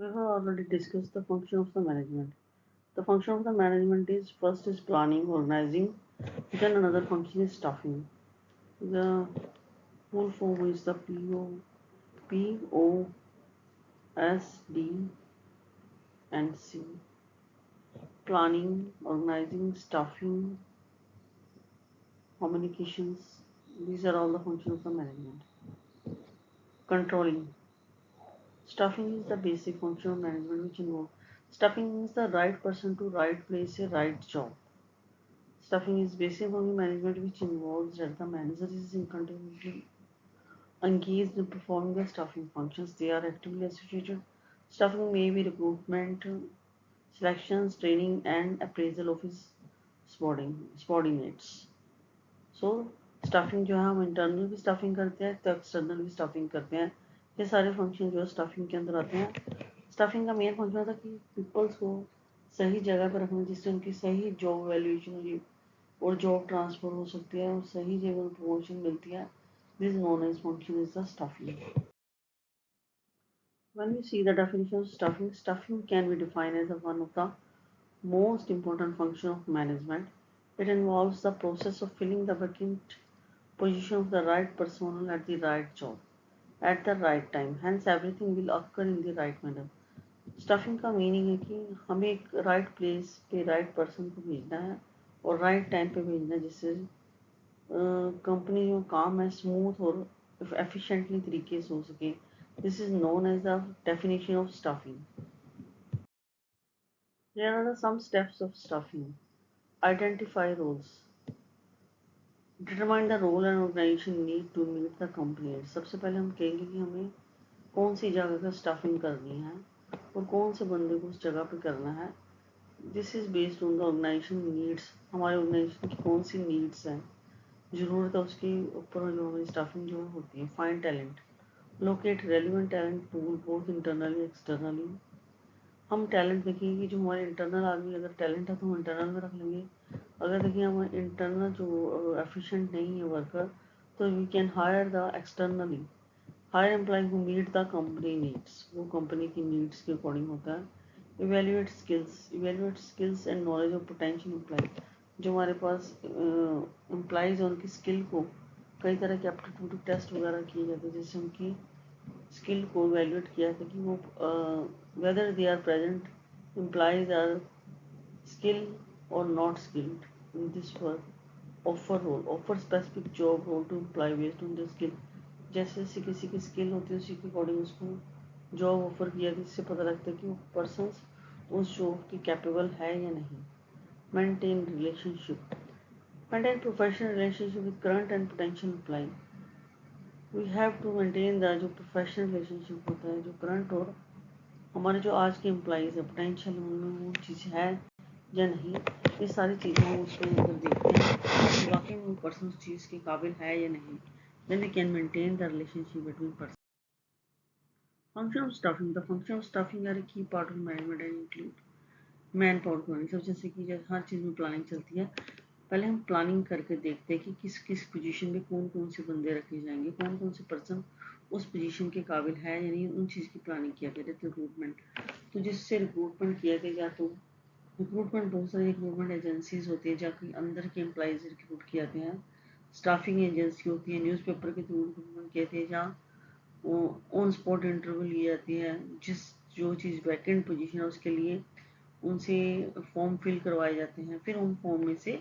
We have already discussed the function of the management. The function of the management is first is planning, organizing, then another function is staffing. The full form is the POSD and C. Planning, organizing, staffing, communications. These are all the functions of the management. Controlling. Staffing is the basic function of management which involves staffing means the right person to right place a right job. Staffing is basic function management which involves that the manager is continuously engaged in performing the staffing functions. They are actively associated. Staffing may be recruitment, selections, training, and appraisal of his subordinates. So staffing जो है हम internal भी staffing करते हैं तो external भी staffing करते हैं. ये सारे फंक्शन जो है स्टाफिंग के अंदर आते हैं. स्टाफिंग का मेन फंक्शन होता है कि पीपल्स को सही जगह पर रखना जिससे उनकी सही जॉब वैल्यूएशन होगी और जॉब ट्रांसफर हो सकती है और सही जगह प्रमोशन मिलती है. This known as function is the staffing. When we see the definition of staffing, staffing can be defined as one of the most important functions of management. It involves the process of filling the vacant position of the right personnel at the right job at the right time. Hence, everything will occur in the right manner. Stuffing का meaning है कि हमें एक right place पे right person को भेजना है और राइट टाइम पे भेजना है जिससे कंपनी जो काम है स्मूथ और एफिशिएंटली तरीके से हो सके. This is known as the definition of staffing. Here are some steps of stuffing. Identify roles. Determine the role and organization need to meet the company needs. सबसे पहले हम कहेंगे कि हमें कौन सी जगह का स्टाफिंग करनी है और कौन से बंदे को उस जगह पे करना है. This is based on the organisation needs. हमारे ऑर्गेनाइजेशन की कौन सी नीड्स हैं, ज़रूरत है, उसके ऊपर जो हमारी स्टाफिंग जो होती है. Find talent. Locate relevant talent pool both internally externally. हम टैलेंट देखेंगे कि जो हमारे इंटरनल आदमी अगर टैलेंट है तो हम इंटरनल में रख लेंगे. अगर देखिए हम इंटरनल जो एफिशिएंट नहीं है वर्कर तो we can hire the externally. Hire employ who meet the company needs. वो कंपनी की नीड्स के अकॉर्डिंग होता है. Evaluate skills and knowledge of potential employ. जो हमारे पास एम्प्लॉयज़ और उनकी स्किल को कई तरह के एप्टीट्यूड टेस्ट वगैरह किए जाते हैं जिससे उनकी स्किल को इवेल्युएट किया था कि वो whether they are present employees are skill or not skilled in this work. Offer role. Offer specific job role to employ based on the skill. जैसे किसी की स्किल होती है उसी के अकॉर्डिंग उसको जॉब ऑफर किया जिससे पता लगता है कि वो पर्सन उस जॉब की कैपेबल है या नहीं. Maintain relationship. Maintain professional relationship with current and potential employ. We have to maintain the जो प्रोफेशनल रिलेशनशिप होता है जो करंट और हमारे जो आज के एम्प्लॉइज़ है पोटेंशियल उनमें वो चीज़ है या नहीं. ये सारी चीज़ें हम उसके अंदर देखते हैं कि वाकई में वो पर्सन उस चीज़ के काबिल है या नहीं. Then we can maintain the relationship between person. Function of staffing. The function of staffing are a key part of management and include manpower planning. सब जैसे कि हर चीज़ में प्लानिंग चलती है. पहले हम प्लानिंग करके देखते हैं कि किस किस पोजीशन में कौन कौन से बंदे रखे जाएंगे, कौन कौन से पर्सन उस पोजीशन के काबिल है यानी उन चीज़ की प्लानिंग किया गया. रिक्रूटमेंट. तो जिससे रिक्रूटमेंट किया गया तो रिक्रूटमेंट बहुत सारी रिक्रूटमेंट एजेंसीज होती है जहाँ के अंदर के एम्प्लॉइज रिक्रूट किए जाते हैं. स्टाफिंग एजेंसी होती है. न्यूज़पेपर के थ्रू रिक्रूटमेंट किए थे जहाँ ऑन स्पॉट इंटरव्यू ली जाती है. जिस जो चीज़ वैकेंट पोजीशन है उसके लिए उनसे फॉर्म फिल करवाए जाते हैं. फिर उन फॉर्म में से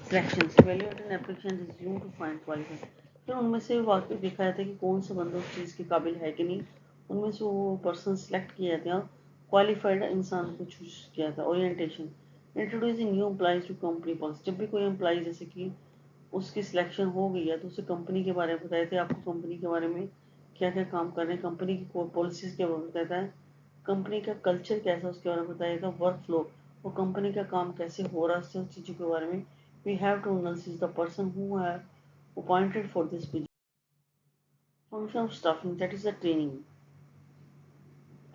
selection evaluate an application resume to find qualified. फिर उनमें से वाकई देखा जाता है कि कौन सा बंदा उस चीज़ के काबिल है कि नहीं. उनमें से वो पर्सन सेलेक्ट किए जाते हैं और क्वालिफाइड इंसान को चूज किया जाता है. Orientation. Introducing new employees to company policy. जब भी कोई एम्प्लॉय जैसे कि उसकी सिलेक्शन हो गई है तो उसे कंपनी के बारे में बताया था. आपको कंपनी के बारे में क्या क्या काम कर रहे हैं, कंपनी की पॉलिसीज़ के बारे में बताता है, कंपनी का कल्चर कैसा उसके बारे में बताएगा, वर्क फ्लो और कंपनी का काम कैसे हो रहा है सब चीज़ों के बारे में. We have to analysis the person who have appointed for this position. Function of staffing that is the training.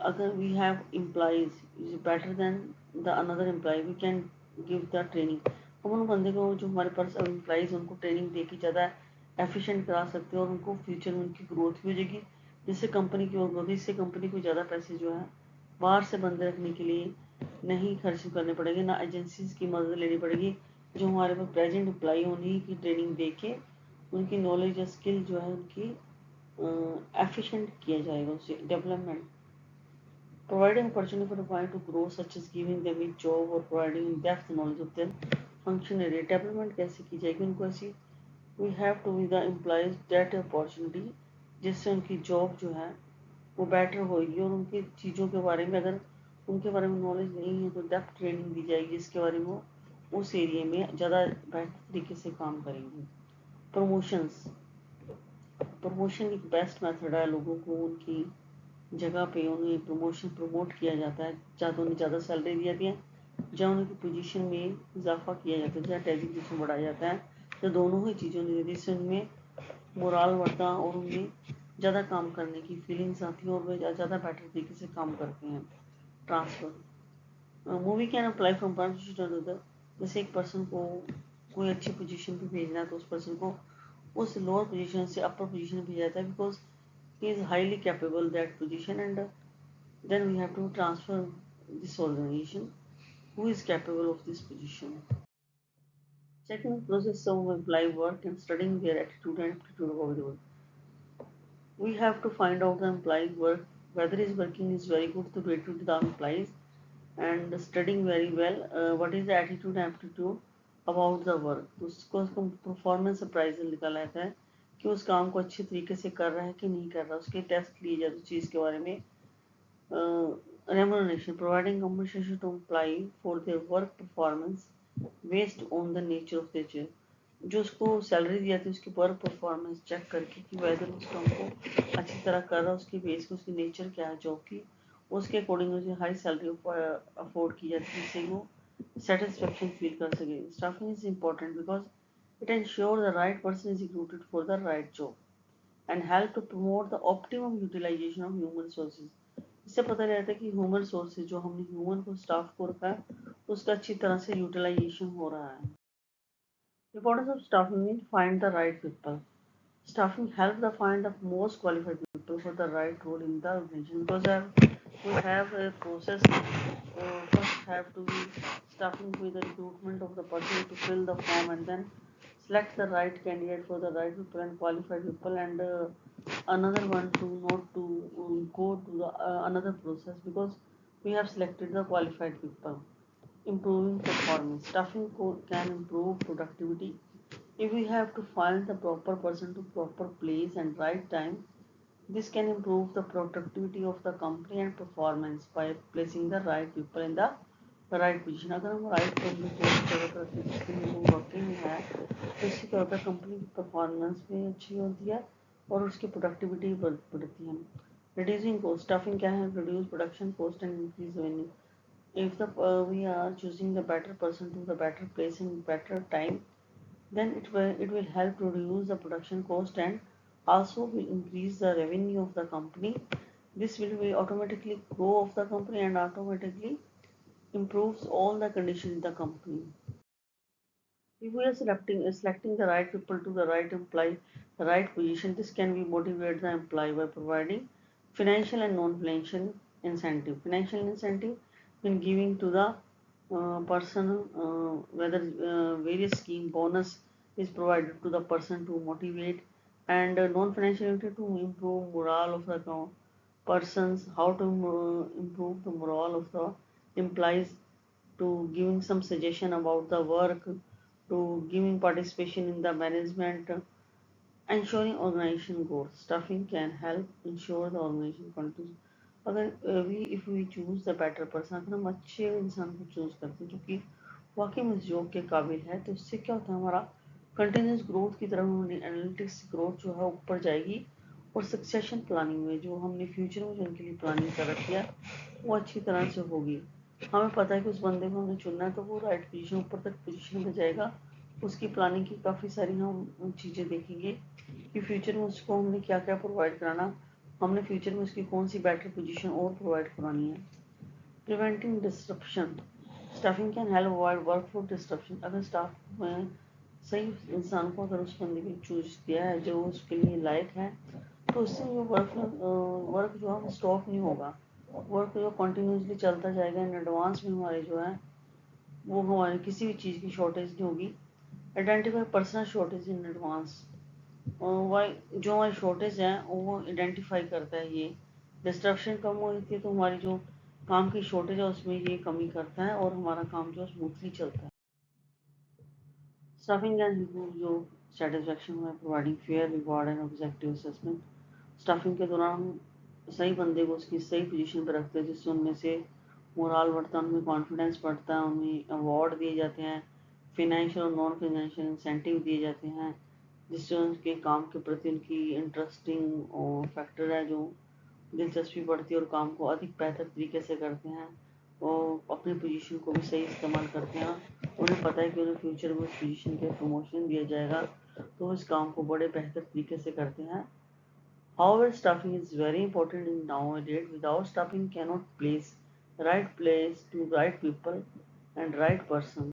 अगर we have employees is better then the another employee we can give the training. हम उन बंदे को जो हमारे पास employees उनको training दे के ज़्यादा एफिशिएंट करा सकते हैं और उनको फ्यूचर में उनकी ग्रोथ भी हो जाएगी जिससे कंपनी की और ग्रोथ, इससे कंपनी को ज़्यादा पैसे जो है बाहर से बंदे रखने के लिए नहीं खर्च करने पड़ेंगे, ना एजेंसीज की मदद लेनी पड़ेगी, जो हमारे पास प्रेजेंट एम्प्लॉई उन्हीं की ट्रेनिंग दे के उनकी नॉलेज या स्किल जो है उनकी एफिशिएंट किया जाएगा, उससे development. Providing opportunity for employees to grow, such as giving them a job or providing in-depth knowledge of their function area. Development कैसे की जाएगी उनको ऐसी, we have to give the employees that opportunity जिससे उनकी जॉब जो है वो बेटर होगी, और उनकी चीज़ों के बारे में अगर उनके बारे में नॉलेज नहीं है तो डेप्थ ट्रेनिंग दी जाएगी, जिसके बारे में वो उस एरिया में ज़्यादा बेहतर तरीके से काम करेंगे। प्रमोशंस, प्रमोशन एक बेस्ट मेथड है, लोगों को उनकी जगह पे उन्हें प्रमोट किया जाता है, चाहे तो उन्हें ज़्यादा सैलरी दी जाती है, जहाँ उनकी पोजीशन में इजाफा किया जाता है, जहाँ डेजिग्नेशन बढ़ाया जाता है, तो दोनों ही चीज़ों दी जाती है, जिससे उनमें मोराल बढ़ता और उनमें ज़्यादा काम करने की फीलिंग्स आती है और वे ज़्यादा बेटर तरीके से काम करते हैं। Transfer, movie can apply from one position to another. जैसे एक पर्सन को कोई अच्छी पोजीशन पे भेजना है तो उस पर्सन को उस लोअर पोजीशन से अपर पोजीशन भेजा जाता है, because he is highly capable that position, and then we have to transfer this organization who is capable of this position. Checking the process of employee work and studying their attitude and aptitude of the work. We have to find out the employee work, whether his working is very good to rate to the employees, and studying very well what is the attitude and aptitude about the work. तो उसको performance appraisal निकाला जाता है कि उस काम को अच्छे तरीके से कर रहा है कि नहीं कर रहा, उसके टेस्ट लिए जाते चीज़ के बारे में। Remuneration, providing compensation to employee for their work performance based on the nature of their job. जो उसको सैलरी दी जाती है उसकी वर्क परफॉर्मेंस चेक करके कि वेदर उस काम को अच्छी तरह कर रहा है, उसकी बेस पे उसकी नेचर क्या है जॉब की, उसके अकॉर्डिंग उसे हाई सैलरी अफोर्ड की जाती है, जिससे वो सेटिस्फेक्शन फील कर सके। Staffing is important because it ensure the right person is recruited for the right job and help to promote the optimum utilisation of human resources. इससे पता रहता है कि ह्यूमन रिसोर्सेज जो हमने ह्यूमन को स्टाफ को रखा है उसका अच्छी तरह से यूटिलाइजेशन हो रहा है। Importance of staffing means find the right people. Staffing helps to find the most qualified people for the right role in the organization, because we have a process. First have to be staffing with the recruitment of the person to fill the form, and then select the right candidate for the right people and qualified people, and another one to not to go to the another process, because we have selected the qualified people. Improving performance. Staffing can improve productivity if we have to find the proper person to proper place and right time. This can improve the productivity of the company and performance by placing the right people in the right position. अगर हम right company post पर करते हैं जिसके लिए वो working है तो इससे क्या होता है, कंपनी की परफॉर्मेंस भी अच्छी होती है और उसकी प्रोडक्टिविटी बढ़ती है। रिड्यूसिंग कोस्ट, स्टाफिंग क्या है, reduce production cost and increase revenue. If we are choosing the better person to the better place in better time, then it will help to reduce the production cost and also will increase the revenue of the company. This will be automatically grow of the company and automatically improves all the conditions in the company. If we are selecting the right people to the right employee, the right position, this can be motivate the employee by providing financial and non-financial incentive. Financial incentive in giving to the person, whether various scheme bonus is provided to the person to motivate, and non-financial incentive to improve morale of the persons, how to improve the morale of the employees, to giving some suggestion about the work, to giving participation in the management, ensuring organization goals. Staffing can help ensure the organization continues. अगर if we choose the better person, अगर हम अच्छे इंसान को choose करते हैं जो कि वाकई में इस जॉब के काबिल है, तो इससे क्या होता है, हमारा कंटिन्यूस ग्रोथ की तरफ एनालिटिक्स ग्रोथ जो है ऊपर जाएगी, और सक्सेशन प्लानिंग में जो हमने फ्यूचर में जो उनके लिए प्लानिंग कर रखी है वो अच्छी तरह से होगी। हमें पता है कि उस बंदे को हमें चुनना है तो वो राइट पोजीशन ऊपर तक पोजीशन पे जाएगा। उसकी प्लानिंग की काफ़ी सारी हम चीज़ें देखेंगे कि फ्यूचर में उसको हमने क्या क्या प्रोवाइड कराना, हमने फ्यूचर में उसकी कौन सी बेटर पोजीशन और प्रोवाइड करानी है। Preventing disruption, staffing can help avoid work flow disruption. अगर स्टाफ में सही इंसान को अगर उस बंदे को चूज किया है जो उसके लिए लायक है, तो उससे वो वर्क जो है स्टॉप नहीं होगा, वर्क जो कंटिन्यूसली चलता जाएगा इन एडवांस में हमारे जो है वो हमारी किसी भी चीज़ की शॉर्टेज नहीं होगी। Identify personal shortage in advance, why जो हमारी शॉर्टेज है वो आइडेंटिफाई करता है। ये डिस्ट्रप्शन कम होती है तो हमारी जो काम की शॉर्टेज है उसमें ये कमी करता है और हमारा काम जो स्मूथली चलता है। स्टाफिंग कैन improve जो सेटिस्फेक्शन में providing fair reward and objective assessment. Staffing के दौरान हम सही बंदे को उसकी सही पोजीशन पर रखते हैं जिससे उनमें से मोराल बढ़ता है, उनमें कॉन्फिडेंस बढ़ता है, उन्हें अवार्ड दिए जाते हैं, फिनेंशियल और नॉन फिनेंशियल इंसेंटिव दिए जाते हैं जिससे उनके काम के प्रति उनकी इंटरेस्टिंग और फैक्टर है जो दिलचस्पी बढ़ती है और काम को अधिक बेहतर तरीके से करते हैं और अपनी पोजीशन को भी सही इस्तेमाल करते हैं। उन्हें पता है कि उन्हें फ्यूचर में उस पोजीशन पे प्रमोशन दिया जाएगा तो इस काम को बड़े बेहतर तरीके से करते हैं। However, staffing is very important in nowadays. Without staffing, cannot place to right people and right person.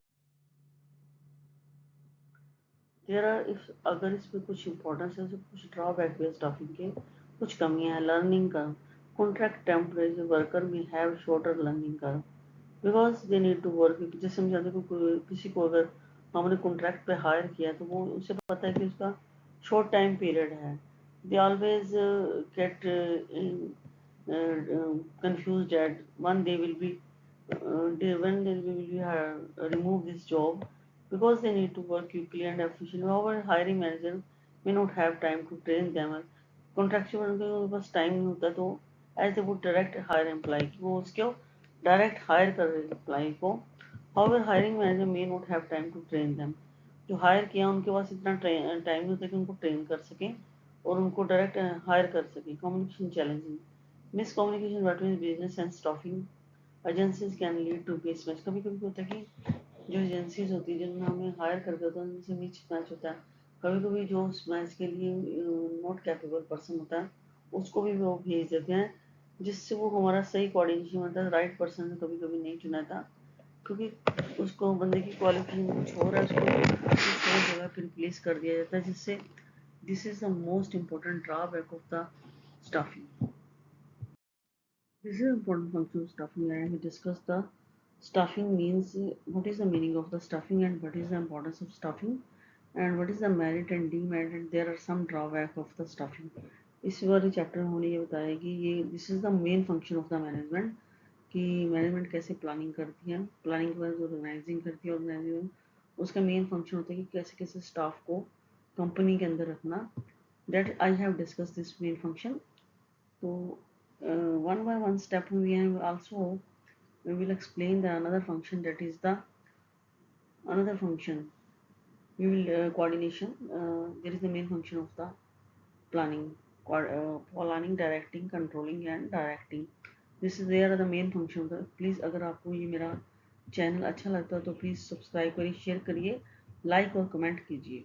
There are if अगर इस पे कुछ इम्पोर्टेंस है तो कुछ ड्रॉबैक है स्टाफिंग के, कुछ कमियां हैं। Learning curve, contract temporary worker में have shorter learning curve because they need to work. जैसे हम जानते हैं किसी को अगर हमने कॉन्ट्रैक्ट पे हायर किया तो वो उसे पता है कि उसका शॉर्ट टाइम पीरियड है। They always get confused at one they will be when they will be remove this job because they need to work quickly and efficiently. However, hiring manager may not have time to train them. Contractual उनके पास time नहीं होता तो as they would direct hire employ की वो उसको direct hire कर रहे एम्प्लॉय को। However hiring manager may not have time to train them. जो हायर किया उनके पास इतना टाइम नहीं होता कि उनको ट्रेन कर सकें और उनको डायरेक्ट हायर कर सकें। Communication challenging, miscommunication between business and staffing agencies can lead to mismatch. कभी कभी होता है कि जो एजेंसीज होती है जिनमें हमें हायर करके होता है उनसे मिसमैच होता है। कभी कभी जो उस मैच के लिए नॉट कैपेबल पर्सन होता है उसको भी वो भेज देते हैं जिससे वो हमारा सही कोऑर्डिनेशन होता है। राइट पर्सन कभी कभी नहीं चुना था क्योंकि उसको बंदे की क्वालिफिकेशन कुछ और है, उसको दूसरी जगह पे रिप्लेस कर दिया जाता है जिससे this is the most important drawback of the staffing. This is an important function of staffing and we discuss the staffing means, what is the meaning of the staffing and what is the importance of staffing and what is the merit and demerit and there are some drawback of the staffing. इस वाले chapter में हमने ये बताया कि ये this is the main function of the management कि management कैसे प्लानिंग करती है, प्लानिंग के बाद ऑर्गेनाइजिंग करती है, ऑर्गेनाइजिंग उसका मेन फंक्शन होता है कि कैसे कैसे स्टाफ को कंपनी के अंदर रखना। That I have discuss this main function. तो one by one step we will explain the another function, that is the another function we will coordination. There is the main function of the planning, planning, directing, controlling and directing. This is there are the main function of the. Please अगर आपको ये मेरा channel अच्छा लगता है तो please subscribe करिए, share करिए, लाइक और कमेंट कीजिए।